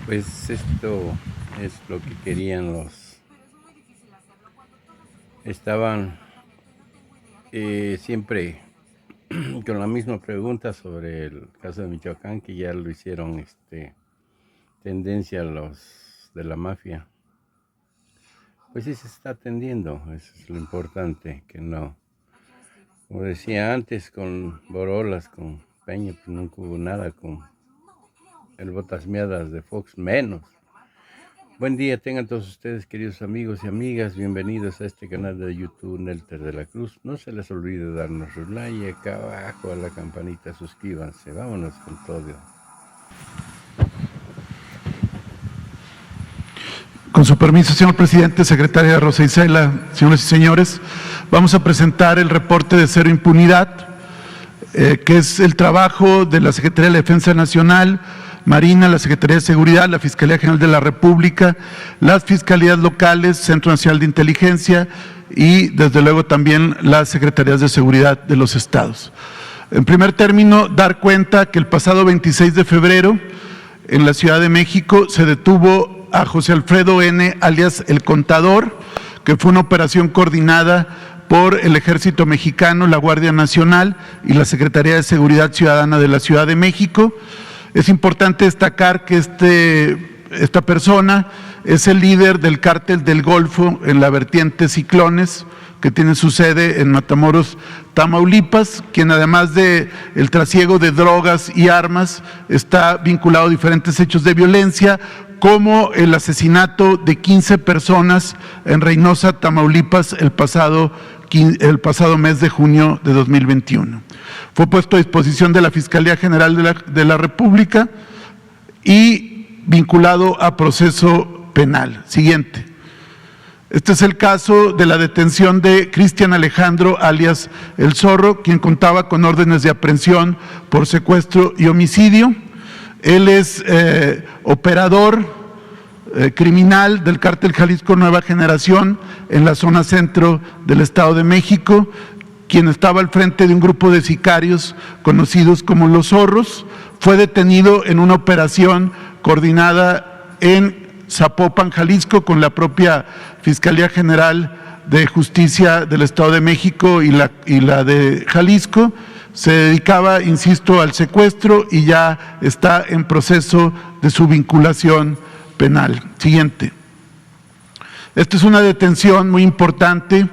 Pues esto es lo que querían estaban siempre con la misma pregunta sobre el caso de Michoacán, que ya lo hicieron tendencia a los de la mafia. Pues sí se está atendiendo, eso es lo importante, que no, como decía antes, con Borolas, con Peña, pues nunca hubo nada, con el Botas Miadas de Fox menos. Buen día tengan todos ustedes, queridos amigos y amigas, bienvenidos a este canal de YouTube Nelter de la Cruz. No se les olvide darnos su like, acá abajo a la campanita, suscríbanse, vámonos con todo. Con su permiso, señor presidente, secretaria Rosa Isela, señores y señores, vamos a presentar el reporte de Cero Impunidad, que es el trabajo de la Secretaría de la Defensa Nacional, Marina, la Secretaría de Seguridad, la Fiscalía General de la República, las Fiscalías Locales, Centro Nacional de Inteligencia y, desde luego, también las Secretarías de Seguridad de los estados. En primer término, dar cuenta que el pasado 26 de febrero, en la Ciudad de México, se detuvo a José Alfredo N., alias El Contador, que fue una operación coordinada por el Ejército Mexicano, la Guardia Nacional y la Secretaría de Seguridad Ciudadana de la Ciudad de México. Es importante destacar que esta persona es el líder del Cártel del Golfo en la vertiente Ciclones, que tiene su sede en Matamoros, Tamaulipas, quien además de el trasiego de drogas y armas, está vinculado a diferentes hechos de violencia, como el asesinato de 15 personas en Reynosa, Tamaulipas, el pasado mes de junio de 2021. Fue puesto a disposición de la Fiscalía General de la República y vinculado a proceso penal. Siguiente. Este es el caso de la detención de Cristian Alejandro, alias El Zorro, quien contaba con órdenes de aprehensión por secuestro y homicidio. Él es operador criminal del Cártel Jalisco Nueva Generación en la zona centro del Estado de México, quien estaba al frente de un grupo de sicarios conocidos como Los Zorros. Fue detenido en una operación coordinada en Zapopan, Jalisco, con la propia Fiscalía General de Justicia del Estado de México y la de Jalisco. Se dedicaba, insisto, al secuestro y ya está en proceso de su vinculación penal. Siguiente. Esta es una detención muy importante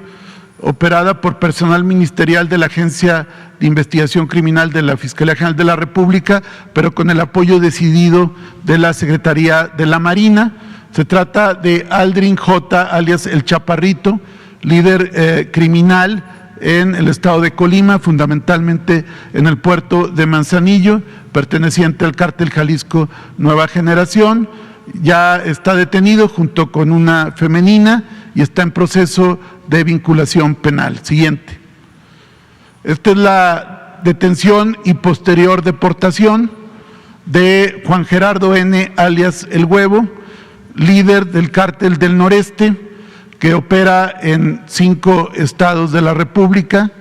operada por personal ministerial de la Agencia de Investigación Criminal de la Fiscalía General de la República, pero con el apoyo decidido de la Secretaría de la Marina. Se trata de Aldrin J., alias El Chaparrito, líder criminal en el estado de Colima, fundamentalmente en el puerto de Manzanillo, perteneciente al Cártel Jalisco Nueva Generación. Ya está detenido junto con una femenina y está en proceso de vinculación penal. Siguiente. Esta es la detención y posterior deportación de Juan Gerardo N., alias El Huevo, líder del Cártel del Noreste, que opera en 5 estados de la República,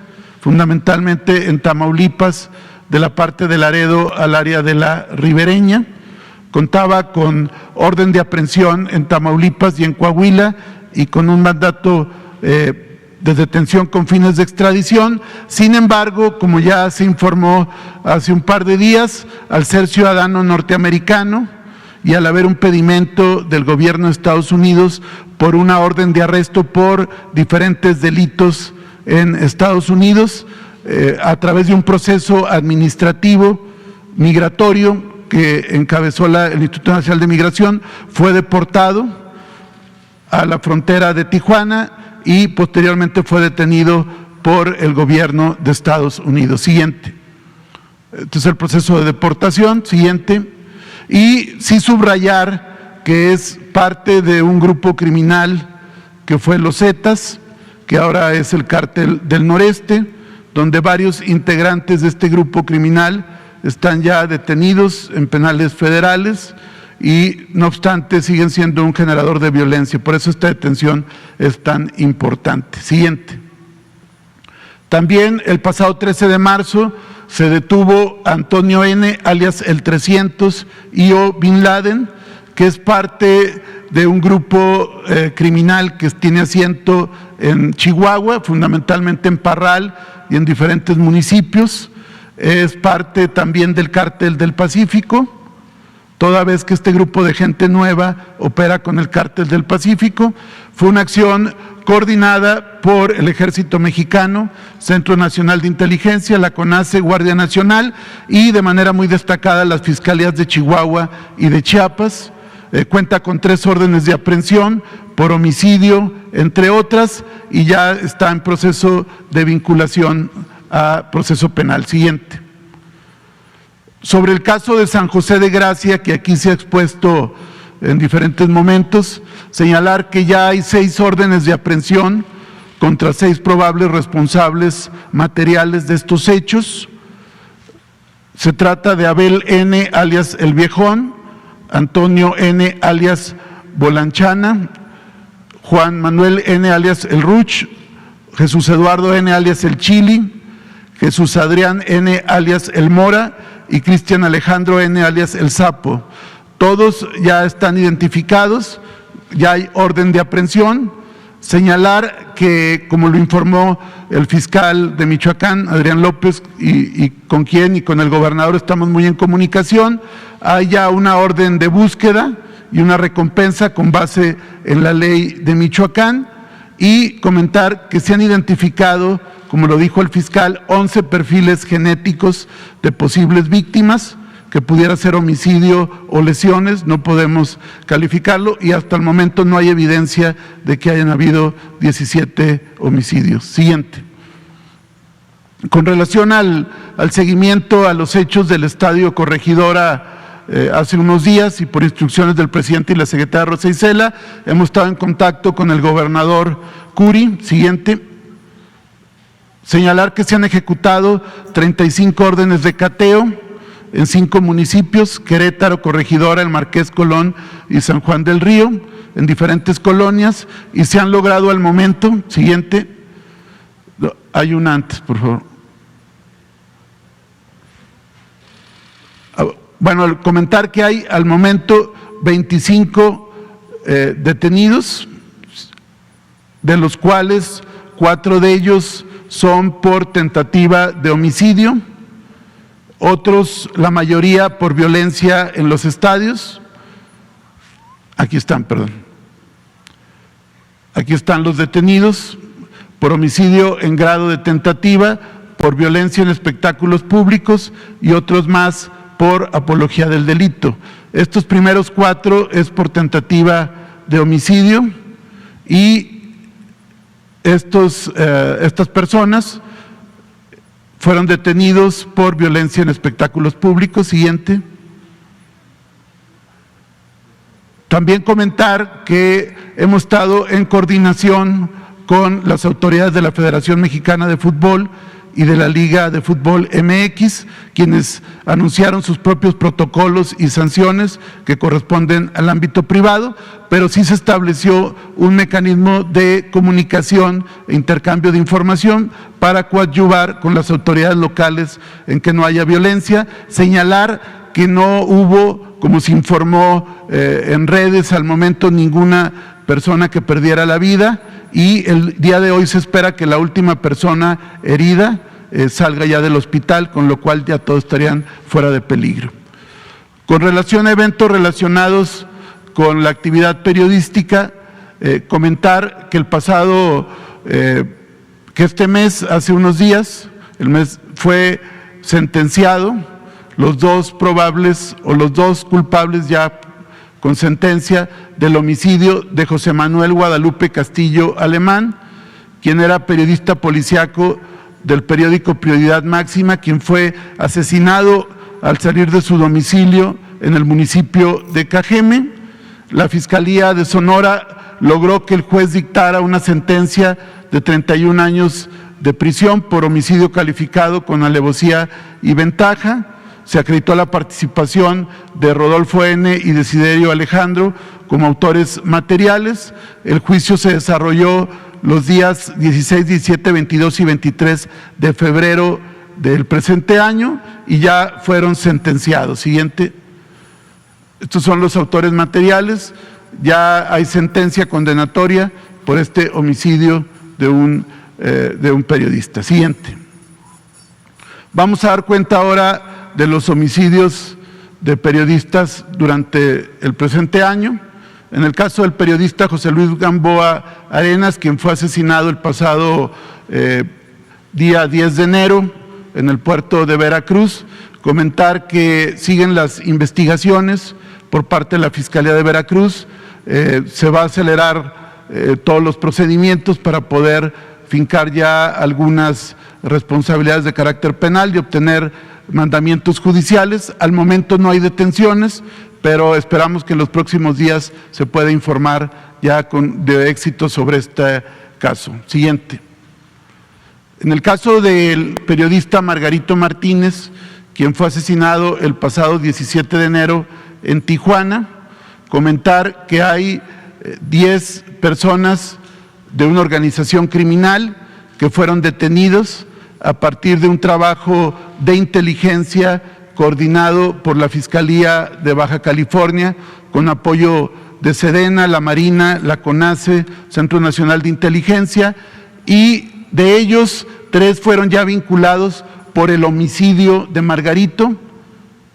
fundamentalmente en Tamaulipas, de la parte de Laredo al área de la Ribereña. Contaba con orden de aprehensión en Tamaulipas y en Coahuila y con un mandato de detención con fines de extradición. Sin embargo, como ya se informó hace un par de días, al ser ciudadano norteamericano y al haber un pedimento del gobierno de Estados Unidos por una orden de arresto por diferentes delitos en Estados Unidos, a través de un proceso administrativo migratorio que encabezó el Instituto Nacional de Migración, fue deportado a la frontera de Tijuana y posteriormente fue detenido por el gobierno de Estados Unidos. Siguiente. Este es el proceso de deportación. Siguiente. Y sí subrayar que es parte de un grupo criminal que fue Los Zetas, que ahora es el Cártel del Noreste, donde varios integrantes de este grupo criminal están ya detenidos en penales federales y, no obstante, siguen siendo un generador de violencia. Por eso esta detención es tan importante. Siguiente. También el pasado 13 de marzo se detuvo a Antonio N., alias el 300, I.O. Bin Laden, que es parte de un grupo criminal que tiene asiento en Chihuahua, fundamentalmente en Parral y en diferentes municipios. Es parte también del Cártel del Pacífico, toda vez que este grupo de gente nueva opera con el Cártel del Pacífico. Fue una acción coordinada por el Ejército Mexicano, Centro Nacional de Inteligencia, la CONACE, Guardia Nacional y de manera muy destacada las Fiscalías de Chihuahua y de Chiapas. Cuenta con 3 órdenes de aprehensión por homicidio, entre otras, y ya está en proceso de vinculación a proceso penal. Siguiente. Sobre el caso de San José de Gracia, que aquí se ha expuesto en diferentes momentos, señalar que ya hay 6 órdenes de aprehensión contra 6 probables responsables materiales de estos hechos. Se trata de Abel N., alias El Viejón, Antonio N., alias Bolanchana, Juan Manuel N., alias El Ruch, Jesús Eduardo N., alias El Chili, Jesús Adrián N., alias El Mora, y Cristian Alejandro N., alias El Sapo. Todos ya están identificados, ya hay orden de aprehensión. Señalar que, como lo informó el fiscal de Michoacán, Adrián López, y con quien y con el gobernador estamos muy en comunicación, hay ya una orden de búsqueda y una recompensa con base en la ley de Michoacán, y comentar que se han identificado, como lo dijo el fiscal, 11 perfiles genéticos de posibles víctimas, que pudiera ser homicidio o lesiones, no podemos calificarlo, y hasta el momento no hay evidencia de que hayan habido 17 homicidios. Siguiente. Con relación al seguimiento a los hechos del Estadio Corregidora, hace unos días, y por instrucciones del presidente y la secretaria Rosa Isela, hemos estado en contacto con el gobernador Curi. Siguiente. Señalar que se han ejecutado 35 órdenes de cateo en 5 municipios: Querétaro, Corregidora, El Marqués, Colón y San Juan del Río, en diferentes colonias, y se han logrado al momento. Siguiente. Hay una antes, por favor. Bueno, comentar que hay al momento 25 detenidos, de los cuales 4 de ellos son por tentativa de homicidio, otros, la mayoría, por violencia en los estadios. Aquí están, perdón. Aquí están los detenidos por homicidio en grado de tentativa, por violencia en espectáculos públicos y otros más por apología del delito. Estos primeros 4 es por tentativa de homicidio, y estas personas fueron detenidos por violencia en espectáculos públicos. Siguiente. También comentar que hemos estado en coordinación con las autoridades de la Federación Mexicana de Fútbol y de la Liga de Fútbol MX, quienes anunciaron sus propios protocolos y sanciones que corresponden al ámbito privado, pero sí se estableció un mecanismo de comunicación e intercambio de información para coadyuvar con las autoridades locales en que no haya violencia. Señalar que no hubo, como se informó en redes al momento, ninguna persona que perdiera la vida, y el día de hoy se espera que la última persona herida salga ya del hospital, con lo cual ya todos estarían fuera de peligro. Con relación a eventos relacionados con la actividad periodística, comentar que que este mes, hace unos días, el mes fue sentenciado los 2 probables o los 2 culpables ya con sentencia del homicidio de José Manuel Guadalupe Castillo Alemán, quien era periodista policíaco del periódico Prioridad Máxima, quien fue asesinado al salir de su domicilio en el municipio de Cajeme. La Fiscalía de Sonora logró que el juez dictara una sentencia de 31 años de prisión por homicidio calificado con alevosía y ventaja. Se acreditó la participación de Rodolfo N. y Desiderio Alejandro como autores materiales. El juicio se desarrolló los días 16, 17, 22 y 23 de febrero del presente año y ya fueron sentenciados. Siguiente. Estos son los autores materiales. Ya hay sentencia condenatoria por este homicidio de un periodista. Siguiente. Vamos a dar cuenta ahora de los homicidios de periodistas durante el presente año. En el caso del periodista José Luis Gamboa Arenas, quien fue asesinado el pasado día 10 de enero en el puerto de Veracruz, comentar que siguen las investigaciones por parte de la Fiscalía de Veracruz. Se va a acelerar todos los procedimientos para poder fincar ya algunas responsabilidades de carácter penal y obtener mandamientos judiciales. Al momento no hay detenciones, pero esperamos que en los próximos días se pueda informar ya de éxito sobre este caso. Siguiente. En el caso del periodista Margarito Martínez, quien fue asesinado el pasado 17 de enero en Tijuana, comentar que hay 10 personas de una organización criminal que fueron detenidos a partir de un trabajo de inteligencia coordinado por la Fiscalía de Baja California, con apoyo de Sedena, la Marina, la CONACE, Centro Nacional de Inteligencia, y de ellos 3 fueron ya vinculados por el homicidio de Margarito,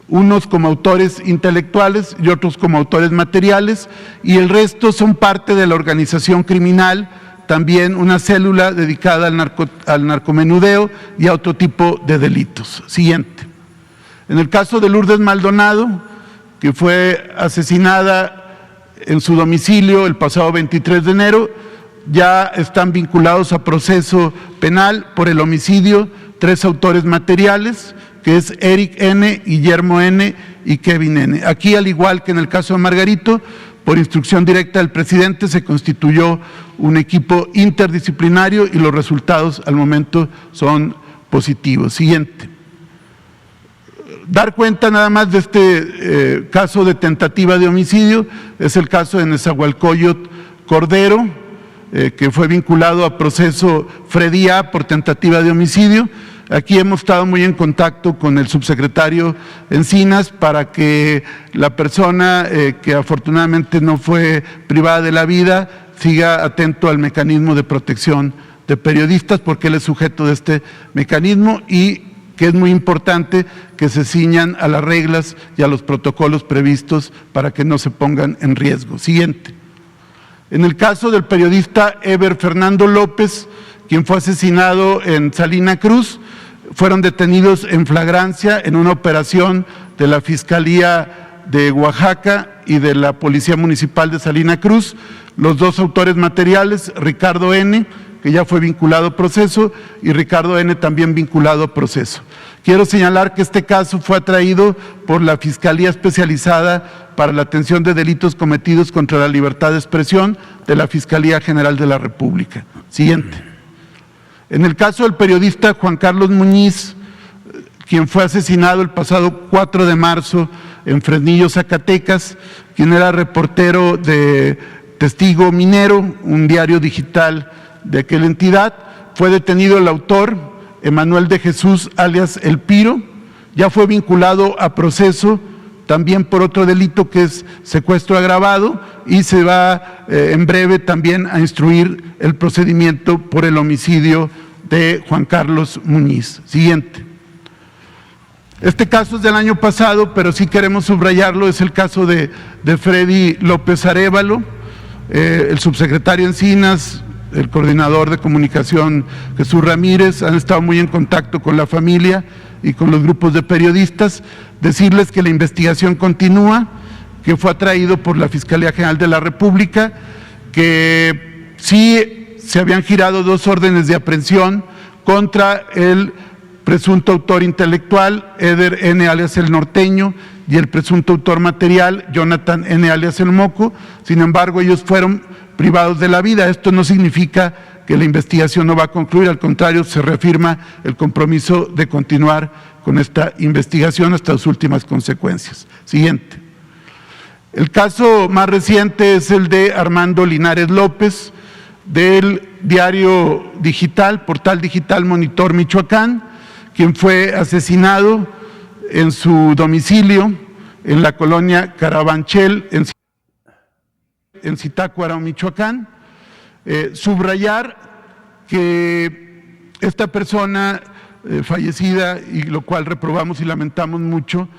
unos como autores intelectuales y otros como autores materiales, y el resto son parte de la organización criminal, también una célula dedicada al narcomenudeo y a otro tipo de delitos. Siguiente. En el caso de Lourdes Maldonado, que fue asesinada en su domicilio el pasado 23 de enero, ya están vinculados a proceso penal por el homicidio 3 autores materiales, que es Eric N., Guillermo N. y Kevin N. Aquí, al igual que en el caso de Margarito, por instrucción directa del presidente se constituyó un equipo interdisciplinario y los resultados al momento son positivos. Siguiente. Dar cuenta nada más de este caso de tentativa de homicidio, es el caso de Nezahualcóyotl Cordero, que fue vinculado a proceso Freddy A. por tentativa de homicidio. Aquí hemos estado muy en contacto con el subsecretario Encinas para que la persona que afortunadamente no fue privada de la vida siga atento al mecanismo de protección de periodistas, porque él es sujeto de este mecanismo y que es muy importante que se ciñan a las reglas y a los protocolos previstos para que no se pongan en riesgo. Siguiente. En el caso del periodista Eber Fernando López, quien fue asesinado en Salina Cruz, fueron detenidos en flagrancia en una operación de la Fiscalía de Oaxaca y de la Policía Municipal de Salina Cruz. Los 2 autores materiales, Ricardo N., que ya fue vinculado a proceso, y Ricardo N. también vinculado a proceso. Quiero señalar que este caso fue atraído por la Fiscalía Especializada para la Atención de Delitos Cometidos contra la Libertad de Expresión de la Fiscalía General de la República. Siguiente. En el caso del periodista Juan Carlos Muñiz, quien fue asesinado el pasado 4 de marzo en Fresnillo, Zacatecas, quien era reportero de Testigo Minero, un diario digital de aquella entidad, fue detenido el autor, Emanuel de Jesús, alias El Piro, ya fue vinculado a proceso también por otro delito que es secuestro agravado, y se va en breve también a instruir el procedimiento por el homicidio de Juan Carlos Muñiz. Siguiente. Este caso es del año pasado, pero sí queremos subrayarlo, es el caso de Freddy López Arévalo, el subsecretario Encinas, el coordinador de comunicación Jesús Ramírez, han estado muy en contacto con la familia y con los grupos de periodistas. Decirles que la investigación continúa, que fue atraído por la Fiscalía General de la República, que sí se habían girado 2 órdenes de aprehensión contra el presunto autor intelectual, Eder N. alias El Norteño, y el presunto autor material, Jonathan N. alias El Moco. Sin embargo, ellos fueron privados de la vida. Esto no significa que la investigación no va a concluir, al contrario, se reafirma el compromiso de continuar con esta investigación hasta sus últimas consecuencias. Siguiente. El caso más reciente es el de Armando Linares López, del diario digital, portal digital Monitor Michoacán, quien fue asesinado en su domicilio en la colonia Carabanchel, en Zitácuaro, Michoacán. Subrayar que esta persona fallecida, y lo cual reprobamos y lamentamos mucho,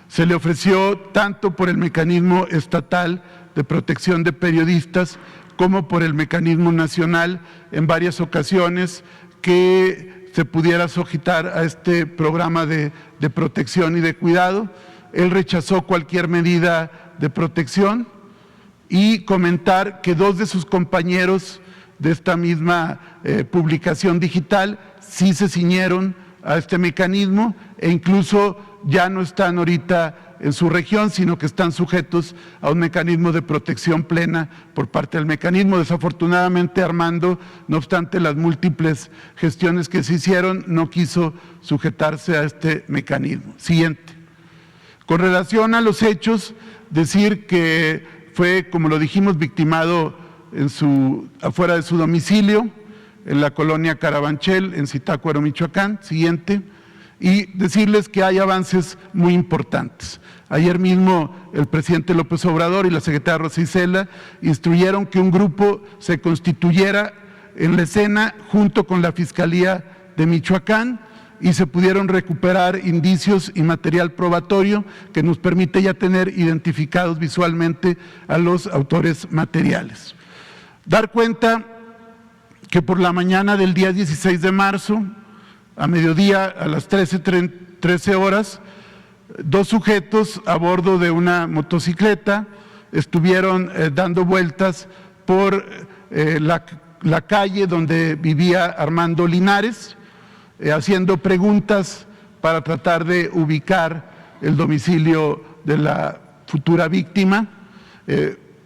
se le ofreció tanto por el mecanismo estatal de protección de periodistas como por el mecanismo nacional en varias ocasiones que se pudiera sujetar a este programa de protección y de cuidado. Él rechazó cualquier medida de protección, y comentar que dos de sus compañeros de esta misma publicación digital sí se ciñeron a este mecanismo e incluso ya no están ahorita en su región, sino que están sujetos a un mecanismo de protección plena por parte del mecanismo. Desafortunadamente, Armando, no obstante las múltiples gestiones que se hicieron, no quiso sujetarse a este mecanismo. Siguiente. Con relación a los hechos, decir que fue, como lo dijimos, victimado afuera de su domicilio, en la colonia Carabanchel, en Zitácuaro, Michoacán. Siguiente. Y decirles que hay avances muy importantes. Ayer mismo el presidente López Obrador y la secretaria Rosa Isela instruyeron que un grupo se constituyera en la escena junto con la Fiscalía de Michoacán, y se pudieron recuperar indicios y material probatorio que nos permite ya tener identificados visualmente a los autores materiales. Dar cuenta que por la mañana del día 16 de marzo, a mediodía, a las 13 horas, dos sujetos a bordo de una motocicleta estuvieron dando vueltas por la calle donde vivía Armando Linares, haciendo preguntas para tratar de ubicar el domicilio de la futura víctima.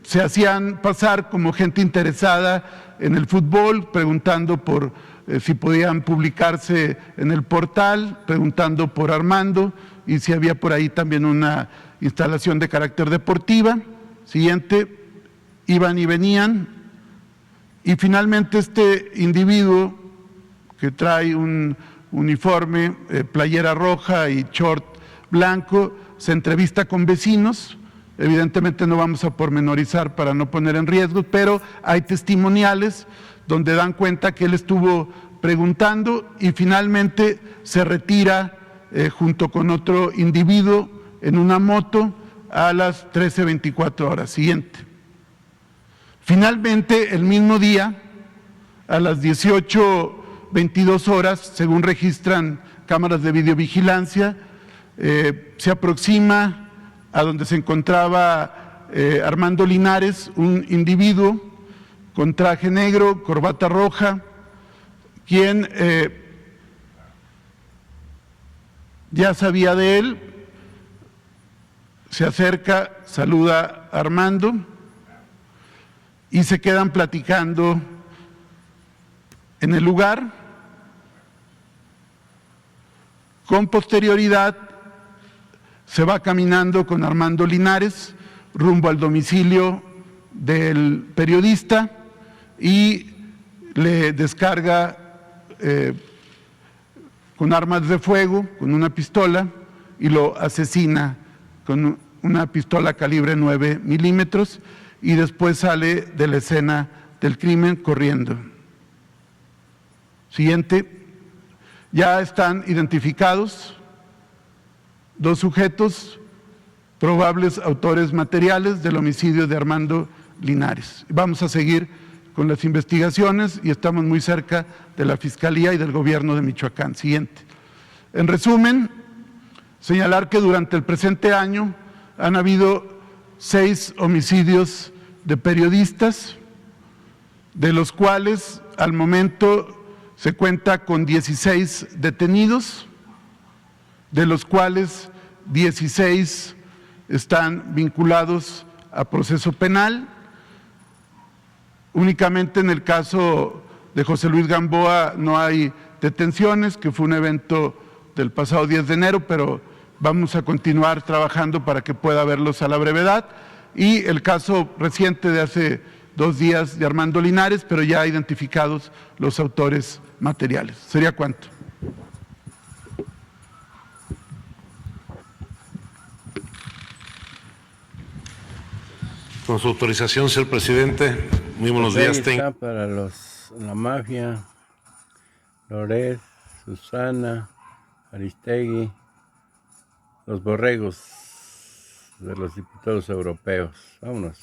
Se hacían pasar como gente interesada en el fútbol, preguntando por si podían publicarse en el portal, preguntando por Armando y si había por ahí también una instalación de carácter deportiva. Siguiente. Iban y venían, y finalmente este individuo, que trae un uniforme, playera roja y short blanco, se entrevista con vecinos. Evidentemente no vamos a pormenorizar para no poner en riesgo, pero hay testimoniales donde dan cuenta que él estuvo preguntando y finalmente se retira junto con otro individuo en una moto a las 13:24 horas. Siguiente. Finalmente, el mismo día, a las 18:22 horas, según registran cámaras de videovigilancia, se aproxima a donde se encontraba Armando Linares, un individuo con traje negro, corbata roja, quien ya sabía de él, se acerca, saluda a Armando y se quedan platicando en el lugar. Con posterioridad se va caminando con Armando Linares rumbo al domicilio del periodista y le descarga con armas de fuego, con una pistola, y lo asesina con una pistola calibre 9 milímetros, y después sale de la escena del crimen corriendo. Siguiente. Ya están identificados dos sujetos, probables autores materiales del homicidio de Armando Linares. Vamos a seguir con las investigaciones y estamos muy cerca de la Fiscalía y del Gobierno de Michoacán. Siguiente. En resumen, señalar que durante el presente año han habido 6 homicidios de periodistas, de los cuales al momento se cuenta con 16 detenidos, de los cuales 16 están vinculados a proceso penal. Únicamente en el caso de José Luis Gamboa no hay detenciones, que fue un evento del pasado 10 de enero, pero vamos a continuar trabajando para que pueda verlos a la brevedad. Y el caso reciente de hace 2 días de Armando Linares, pero ya identificados los autores materiales. ¿Sería cuánto? Con su autorización, señor presidente. Muy buenos Pues ahí días. está para la mafia, Loret, Susana, Aristegui, los borregos de los diputados europeos. Vámonos.